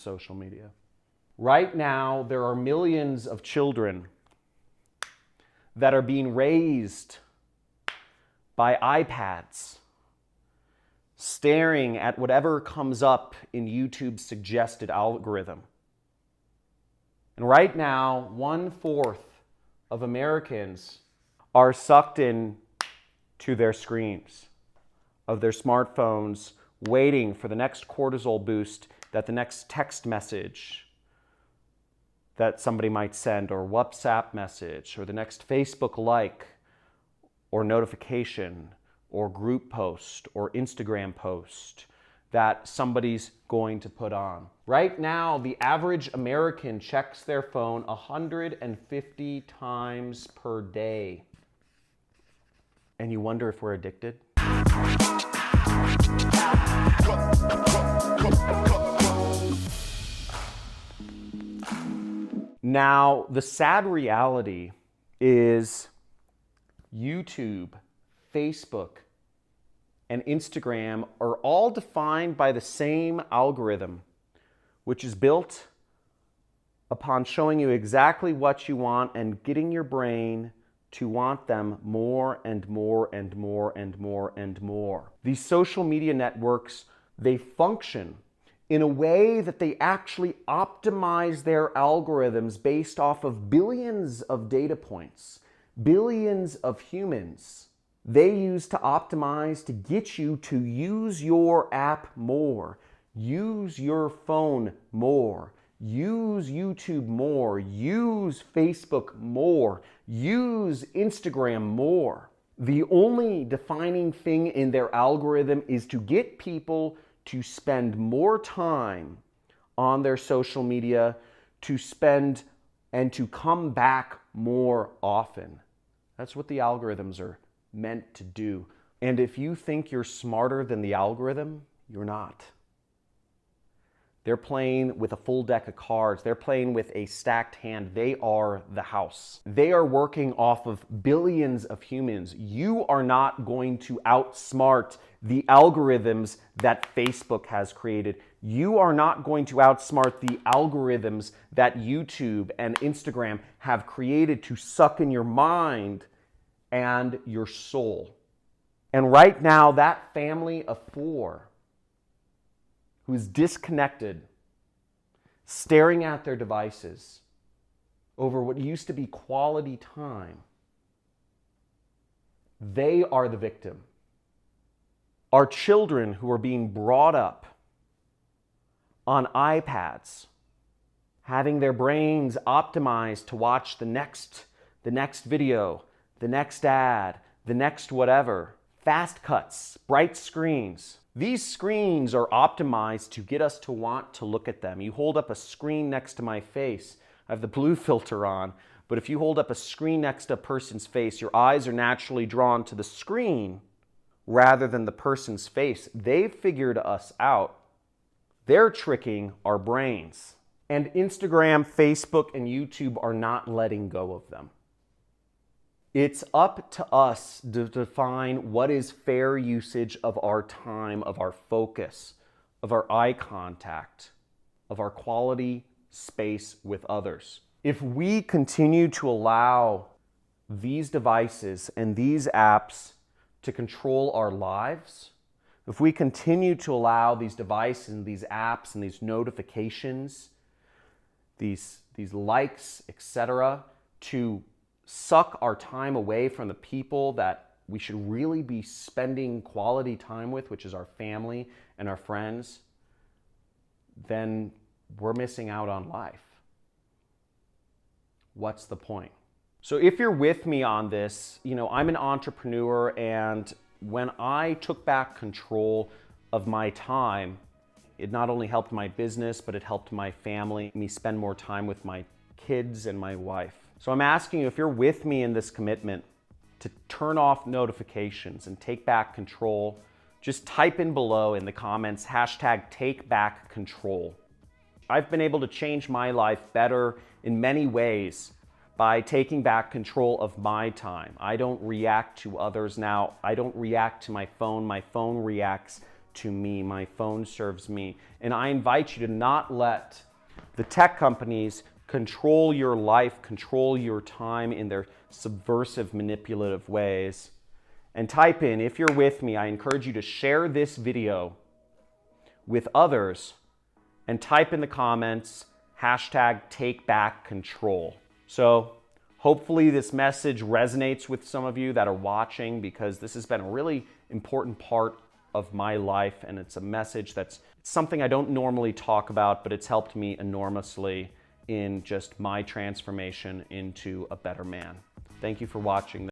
social media. Right now, there are millions of children that are being raised by iPads, staring at whatever comes up in YouTube's suggested algorithm. And right now, 1/4 of Americans are sucked in to their screens of their smartphones, waiting for the next cortisol boost, that the next text message that somebody might send, or WhatsApp message, or the next Facebook like, or notification, or group post, or Instagram post that somebody's going to put on. Right now, the average American checks their phone 150 times per day. And you wonder if we're addicted? Now, the sad reality is YouTube, Facebook, and Instagram are all defined by the same algorithm, which is built upon showing you exactly what you want and getting your brain to want them more and more and more and more and more. These social media networks, they function in a way that they actually optimize their algorithms based off of billions of data points, billions of humans. They use to optimize to get you to use your app more, use your phone more, use YouTube more, use Facebook more, use Instagram more. The only defining thing in their algorithm is to get people to spend more time on their social media, to spend and to come back more often. That's what the algorithms are meant to do. And if you think you're smarter than the algorithm, you're not. They're playing with a full deck of cards. They're playing with a stacked hand. They are the house. They are working off of billions of humans. You are not going to outsmart the algorithms that Facebook has created. You are not going to outsmart the algorithms that YouTube and Instagram have created to suck in your mind and your soul. And right now, that family of 4 who's disconnected, staring at their devices over what used to be quality time, they are the victim. Our children who are being brought up on iPads, having their brains optimized to watch the next video, the next ad, the next whatever, fast cuts, bright screens. These screens are optimized to get us to want to look at them. You hold up a screen next to my face. I have the blue filter on, but if you hold up a screen next to a person's face, your eyes are naturally drawn to the screen rather than the person's face. They've figured us out. They're tricking our brains. And Instagram, Facebook, and YouTube are not letting go of them. It's up to us to define what is fair usage of our time, of our focus, of our eye contact, of our quality space with others. If we continue to allow these devices and these apps to control our lives, if we continue to allow these devices and these apps and these notifications, these likes, etc., to suck our time away from the people that we should really be spending quality time with, which is our family and our friends, then we're missing out on life. What's the point? So if you're with me on this, I'm an entrepreneur, and when I took back control of my time, it not only helped my business, but it helped my family, me spend more time with my kids and my wife. So I'm asking you, if you're with me in this commitment to turn off notifications and take back control, just type in below in the comments, #TakeBackControl. I've been able to change my life better in many ways by taking back control of my time. I don't react to others now. I don't react to my phone. My phone reacts to me. My phone serves me. And I invite you to not let the tech companies control your life, control your time in their subversive, manipulative ways. And type in, if you're with me, I encourage you to share this video with others and type in the comments, #TakeBackControl. So hopefully this message resonates with some of you that are watching, because this has been a really important part of my life, and it's a message that's something I don't normally talk about, but it's helped me enormously in just my transformation into a better man. Thank you for watching.